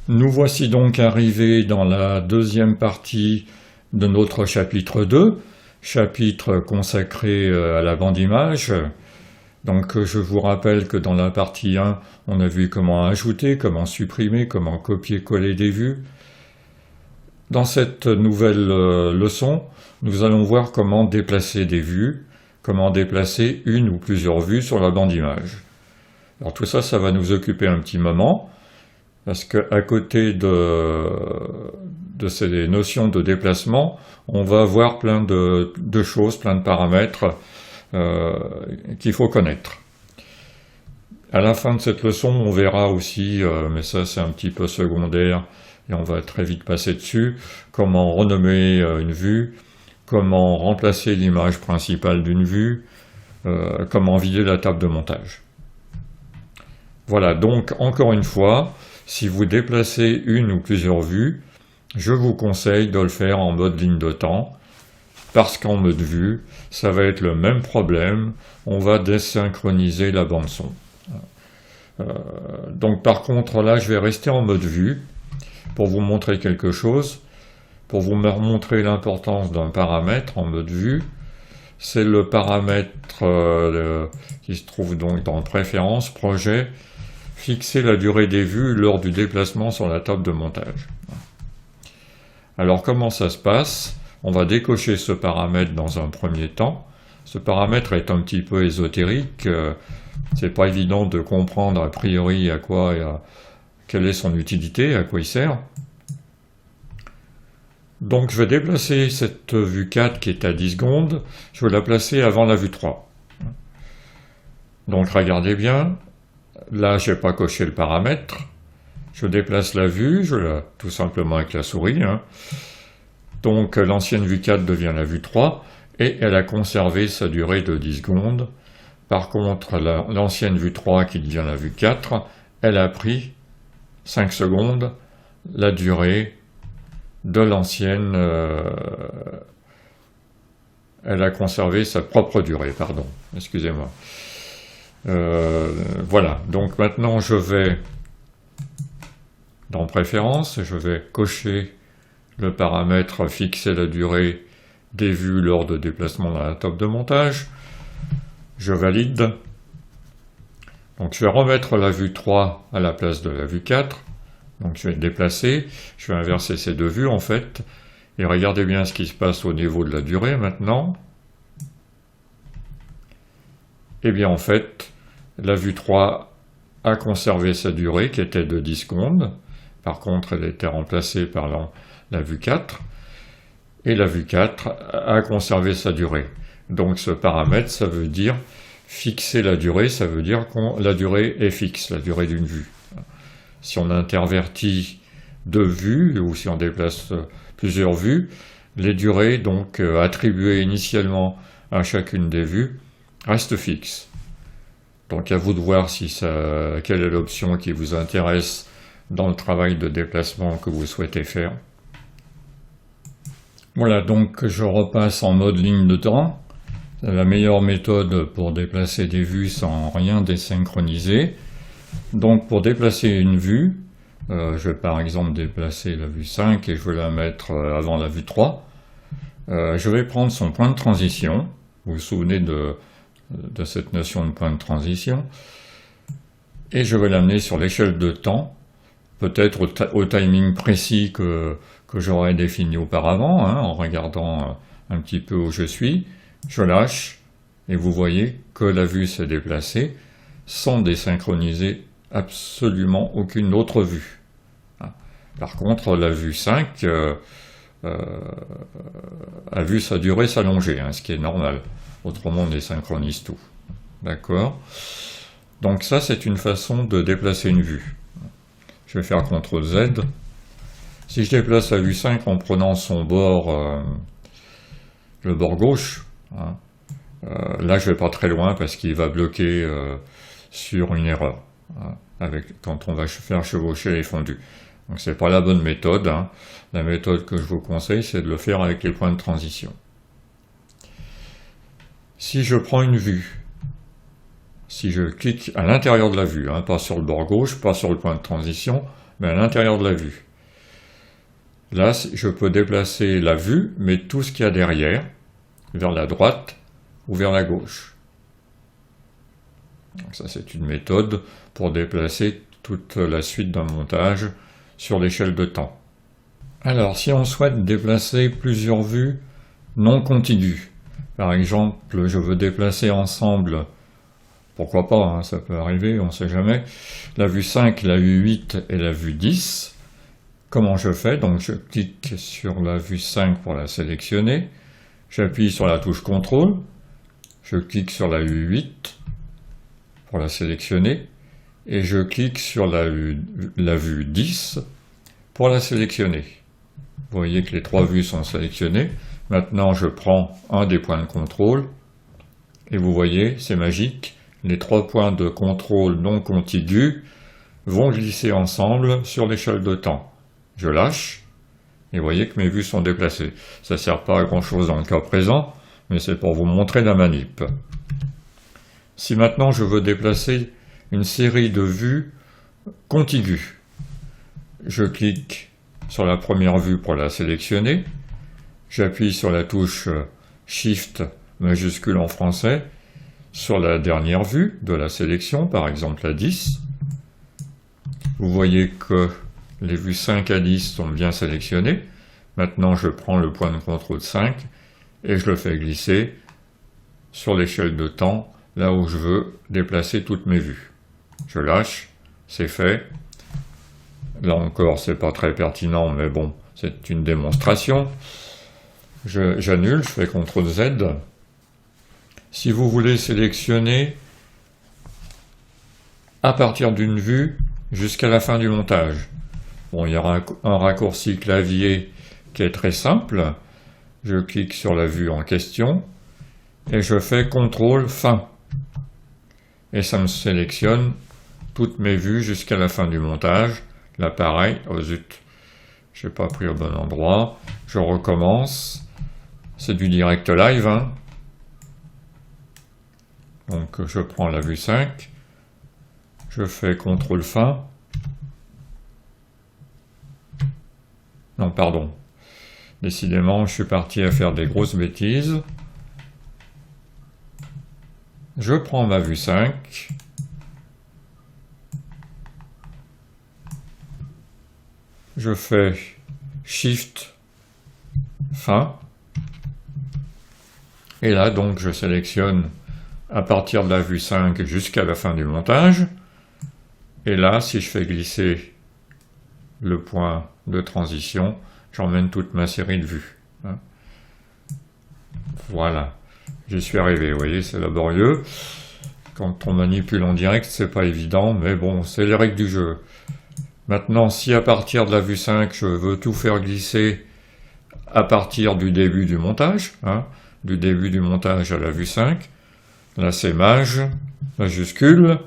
Nous voici donc arrivés dans la deuxième partie de notre chapitre 2, chapitre consacré à la bande image. Donc je vous rappelle que dans la partie 1, on a vu comment ajouter, comment supprimer, comment copier-coller des vues. Dans cette nouvelle leçon, nous allons voir comment déplacer des vues, comment déplacer une ou plusieurs vues sur la bande image. Alors tout ça, ça va nous occuper un petit moment. Parce qu'à côté de ces notions de déplacement, on va voir plein de choses, plein de paramètres qu'il faut connaître. À la fin de cette leçon, on verra aussi, mais ça c'est un petit peu secondaire, et on va très vite passer dessus, comment renommer une vue, comment remplacer l'image principale d'une vue, comment vider la table de montage. Voilà, donc encore une fois, si vous déplacez une ou plusieurs vues, je vous conseille de le faire en mode ligne de temps, parce qu'en mode vue, ça va être le même problème, on va désynchroniser la bande son. Donc par contre là, je vais rester en mode vue, pour vous montrer quelque chose, pour vous montrer l'importance d'un paramètre en mode vue. C'est le paramètre qui se trouve donc dans Préférences, Projet, fixer la durée des vues lors du déplacement sur la table de montage. Alors comment ça se passe? On va décocher ce paramètre dans un premier temps. Ce paramètre est un petit peu ésotérique, c'est pas évident de comprendre a priori quelle est son utilité, à quoi il sert. Donc je vais déplacer cette vue 4 qui est à 10 secondes, je vais la placer avant la vue 3. Donc regardez bien, là je n'ai pas coché le paramètre, je déplace la vue, tout simplement avec la souris. Donc l'ancienne vue 4 devient la vue 3, et elle a conservé sa durée de 10 secondes. Par contre, l'ancienne vue 3 qui devient la vue 4, elle a pris 5 secondes, la durée de l'ancienne, elle a conservé sa propre durée, pardon, excusez-moi. Voilà, donc maintenant je vais dans Préférences, je vais cocher le paramètre fixer la durée des vues lors de déplacement dans la table de montage. Je valide. Donc je vais remettre la vue 3 à la place de la vue 4. Donc je vais déplacer, je vais inverser ces deux vues en fait. Et regardez bien ce qui se passe au niveau de la durée maintenant. Et bien en fait, la vue 3 a conservé sa durée qui était de 10 secondes. Par contre, elle était remplacée par la vue 4. Et la vue 4 a conservé sa durée. Donc ce paramètre, ça veut dire fixer la durée, ça veut dire que la durée est fixe, la durée d'une vue. Si on intervertit deux vues, ou si on déplace plusieurs vues, les durées donc attribuées initialement à chacune des vues restent fixes. Donc à vous de voir quelle est l'option qui vous intéresse dans le travail de déplacement que vous souhaitez faire. Voilà, donc je repasse en mode ligne de temps. C'est la meilleure méthode pour déplacer des vues sans rien désynchroniser. Donc pour déplacer une vue, je vais par exemple déplacer la vue 5 et je vais la mettre avant la vue 3. Je vais prendre son point de transition. Vous vous souvenez de cette notion de point de transition. Et je vais l'amener sur l'échelle de temps, peut-être au timing précis que j'aurais défini auparavant, en regardant un petit peu où je suis. Je lâche, et vous voyez que la vue s'est déplacée sans désynchroniser absolument aucune autre vue. Par contre, la vue 5 a vu sa durée s'allonger, ce qui est normal. Autrement, on désynchronise tout. D'accord? Donc ça, c'est une façon de déplacer une vue. Je vais faire CTRL Z. Si je déplace la vue 5 en prenant son bord, le bord gauche, là je ne vais pas très loin parce qu'il va bloquer sur une erreur, quand on va faire chevaucher les fondus. Donc c'est pas la bonne méthode. La méthode que je vous conseille, c'est de le faire avec les points de transition. Si je prends une vue, si je clique à l'intérieur de la vue, pas sur le bord gauche, pas sur le point de transition, mais à l'intérieur de la vue. Là, je peux déplacer la vue, mais tout ce qu'il y a derrière, vers la droite ou vers la gauche. Donc ça, c'est une méthode pour déplacer toute la suite d'un montage sur l'échelle de temps. Alors, si on souhaite déplacer plusieurs vues non contiguës, par exemple, je veux déplacer ensemble, pourquoi pas, hein, ça peut arriver, on ne sait jamais, la vue 5, la vue 8 et la vue 10. Comment je fais? Donc je clique sur la vue 5 pour la sélectionner, j'appuie sur la touche CTRL, je clique sur la vue 8 pour la sélectionner, et je clique sur la vue 10 pour la sélectionner. Vous voyez que les trois vues sont sélectionnées. Maintenant, je prends un des points de contrôle, et vous voyez, c'est magique, les trois points de contrôle non contigus vont glisser ensemble sur l'échelle de temps. Je lâche, et vous voyez que mes vues sont déplacées. Ça ne sert pas à grand chose dans le cas présent, mais c'est pour vous montrer la manip. Si maintenant je veux déplacer une série de vues contiguës, je clique sur la première vue pour la sélectionner, j'appuie sur la touche Shift majuscule en français, sur la dernière vue de la sélection, par exemple la 10. Vous voyez que les vues 5 à 10 sont bien sélectionnées. Maintenant, je prends le point de contrôle 5 et je le fais glisser sur l'échelle de temps, là où je veux déplacer toutes mes vues. Je lâche, c'est fait. Là encore, c'est pas très pertinent, mais bon, c'est une démonstration. J'annule, je fais CTRL Z. Si vous voulez sélectionner à partir d'une vue jusqu'à la fin du montage, bon, il y aura un raccourci clavier qui est très simple. Je clique sur la vue en question et je fais CTRL fin. Et ça me sélectionne toutes mes vues jusqu'à la fin du montage. Là, pareil, oh zut, je n'ai pas pris au bon endroit. Je recommence. C'est du direct live, hein. Donc je prends la vue 5. Je fais CTRL fin. Non, pardon. Décidément, je suis parti à faire des grosses bêtises. Je prends ma vue 5. Je fais Shift fin. Et là, donc, je sélectionne à partir de la vue 5 jusqu'à la fin du montage. Et là, si je fais glisser le point de transition, j'emmène toute ma série de vues. Voilà, j'y suis arrivé, vous voyez, c'est laborieux. Quand on manipule en direct, c'est pas évident, mais bon, c'est les règles du jeu. Maintenant, si à partir de la vue 5, je veux tout faire glisser à partir du début du montage, du début du montage à la vue 5, là c'est majuscule,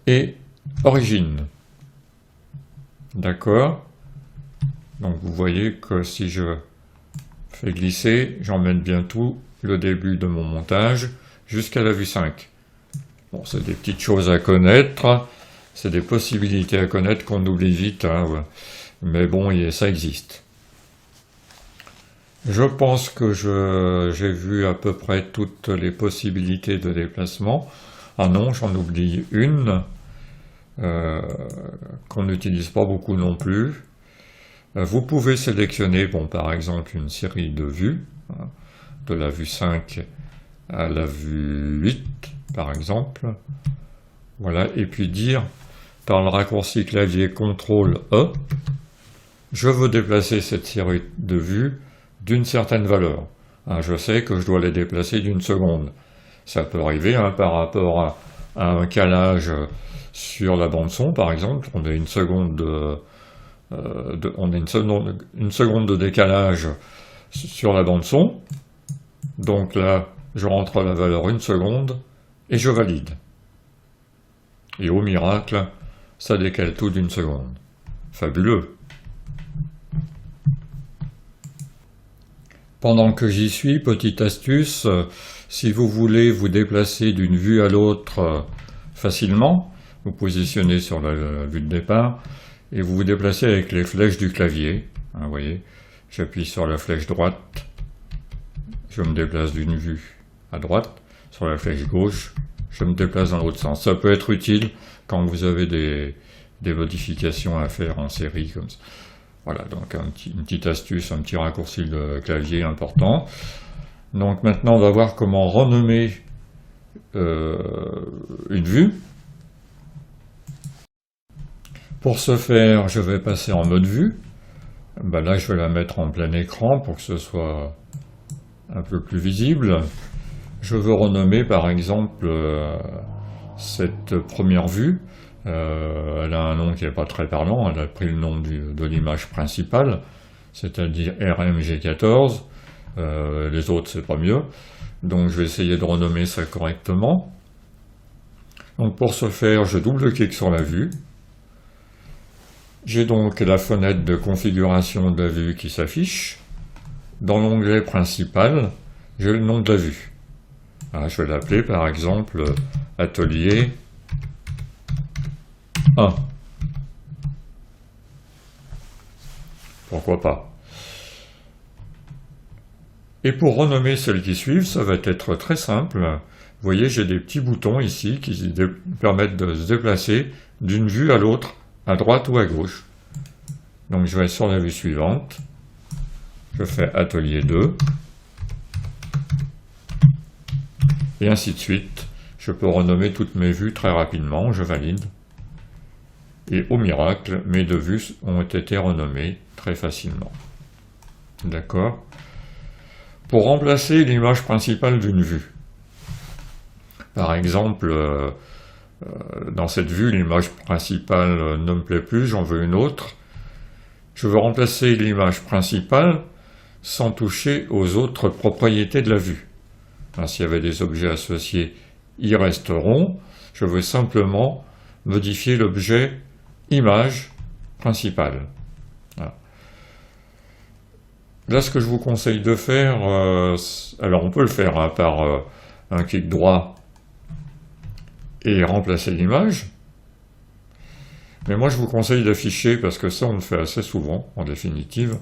et origine. D'accord? Donc vous voyez que si je fais glisser, j'emmène bien tout le début de mon montage jusqu'à la vue 5. Bon, c'est des petites choses à connaître, c'est des possibilités à connaître qu'on oublie vite, ouais. Mais bon, ça existe. Je pense que j'ai vu à peu près toutes les possibilités de déplacement. Ah non, j'en oublie une, qu'on n'utilise pas beaucoup non plus. Vous pouvez sélectionner, bon, par exemple, une série de vues, de la vue 5 à la vue 8, par exemple. Voilà, et puis dire, par le raccourci clavier CTRL-E, je veux déplacer cette série de vues d'une certaine valeur. Je sais que je dois les déplacer d'une seconde. Ça peut arriver par rapport à un calage sur la bande son, par exemple. On a une seconde de décalage sur la bande son. Donc là, je rentre la valeur une seconde et je valide. Et au miracle, ça décale tout d'une seconde. Fabuleux! Pendant que j'y suis, petite astuce, si vous voulez vous déplacer d'une vue à l'autre facilement, vous positionnez sur la vue de départ, et vous vous déplacez avec les flèches du clavier. Hein, vous voyez, j'appuie sur la flèche droite, je me déplace d'une vue à droite, sur la flèche gauche, je me déplace dans l'autre sens. Ça peut être utile quand vous avez des modifications à faire en série comme ça. Voilà, donc une petite astuce, un petit raccourci de clavier important. Donc maintenant, on va voir comment renommer une vue. Pour ce faire, je vais passer en mode vue. Ben là, je vais la mettre en plein écran pour que ce soit un peu plus visible. Je veux renommer par exemple cette première vue. Elle a un nom qui n'est pas très parlant, elle a pris le nom de l'image principale, c'est-à-dire RMG14. Les autres, c'est pas mieux. Donc je vais essayer de renommer ça correctement. Donc pour ce faire, je double-clique sur la vue. J'ai donc la fenêtre de configuration de la vue qui s'affiche. Dans l'onglet principal, j'ai le nom de la vue. Alors, je vais l'appeler par exemple Atelier 1. Pourquoi pas. Et pour renommer celles qui suivent, ça va être très simple. Vous voyez, j'ai des petits boutons ici qui permettent de se déplacer d'une vue à l'autre, à droite ou à gauche. Donc je vais sur la vue suivante. Je fais Atelier 2. Et ainsi de suite. Je peux renommer toutes mes vues très rapidement, je valide. Et au miracle, mes deux vues ont été renommées très facilement. D'accord ? Pour remplacer l'image principale d'une vue. Par exemple, dans cette vue, l'image principale ne me plaît plus, j'en veux une autre. Je veux remplacer l'image principale sans toucher aux autres propriétés de la vue. S'il y avait des objets associés, ils resteront. Je veux simplement modifier l'objet image principale. Voilà. Là, ce que je vous conseille de faire, alors on peut le faire par un clic droit et remplacer l'image. Mais moi, je vous conseille d'afficher, parce que ça, on le fait assez souvent, en définitive,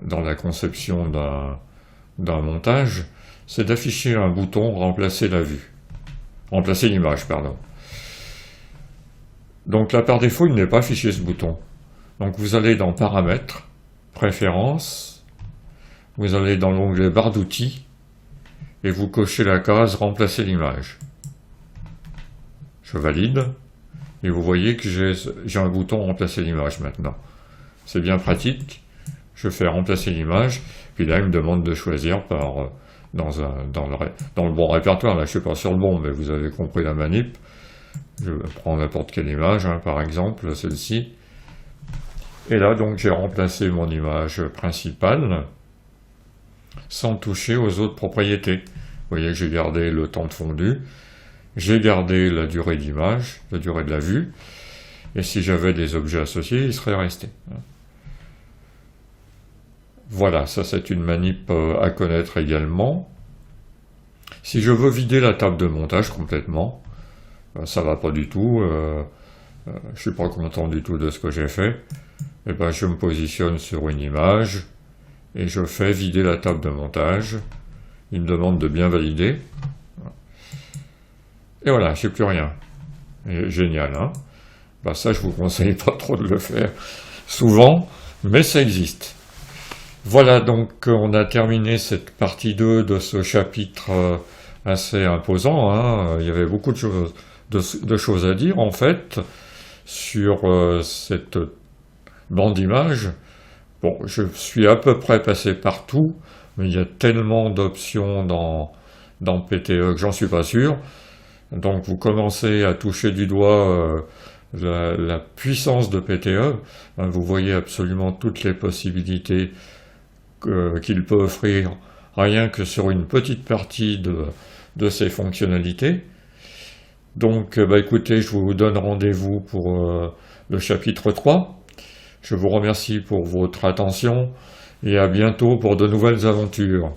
dans la conception d'un montage, c'est d'afficher un bouton « Remplacer la vue ». Remplacer l'image, pardon. Donc là, par défaut, il n'est pas affiché ce bouton. Donc vous allez dans « Paramètres »,« Préférences », vous allez dans l'onglet « Barre d'outils » et vous cochez la case « Remplacer l'image ». Je valide. Et vous voyez que j'ai un bouton « Remplacer l'image » maintenant. C'est bien pratique. Je fais « Remplacer l'image », puis là, il me demande de choisir dans le bon répertoire. Là, je ne suis pas sur le bon, mais vous avez compris la manip. Je prends n'importe quelle image, par exemple, celle-ci. Et là, donc, j'ai remplacé mon image principale sans toucher aux autres propriétés. Vous voyez que j'ai gardé le temps de fondu. J'ai gardé la durée d'image, la durée de la vue, et si j'avais des objets associés, ils seraient restés. Voilà, ça c'est une manip à connaître également. Si je veux vider la table de montage complètement, ça va pas du tout, je suis pas content du tout de ce que j'ai fait, et ben je me positionne sur une image, et je fais vider la table de montage. Il me demande de bien valider. Et voilà, j'ai plus rien. Et génial, hein? Ben ça, je vous conseille pas trop de le faire souvent, mais ça existe. Voilà, donc on a terminé cette partie 2 de ce chapitre assez imposant, hein. Il y avait beaucoup de choses à dire, en fait, sur cette bande d'image. Bon, je suis à peu près passé partout, mais il y a tellement d'options dans PTE que j'en suis pas sûr. Donc vous commencez à toucher du doigt la puissance de PTE. Vous voyez absolument toutes les possibilités qu'il peut offrir rien que sur une petite partie de ses fonctionnalités. Donc écoutez, je vous donne rendez-vous pour le chapitre 3. Je vous remercie pour votre attention et à bientôt pour de nouvelles aventures.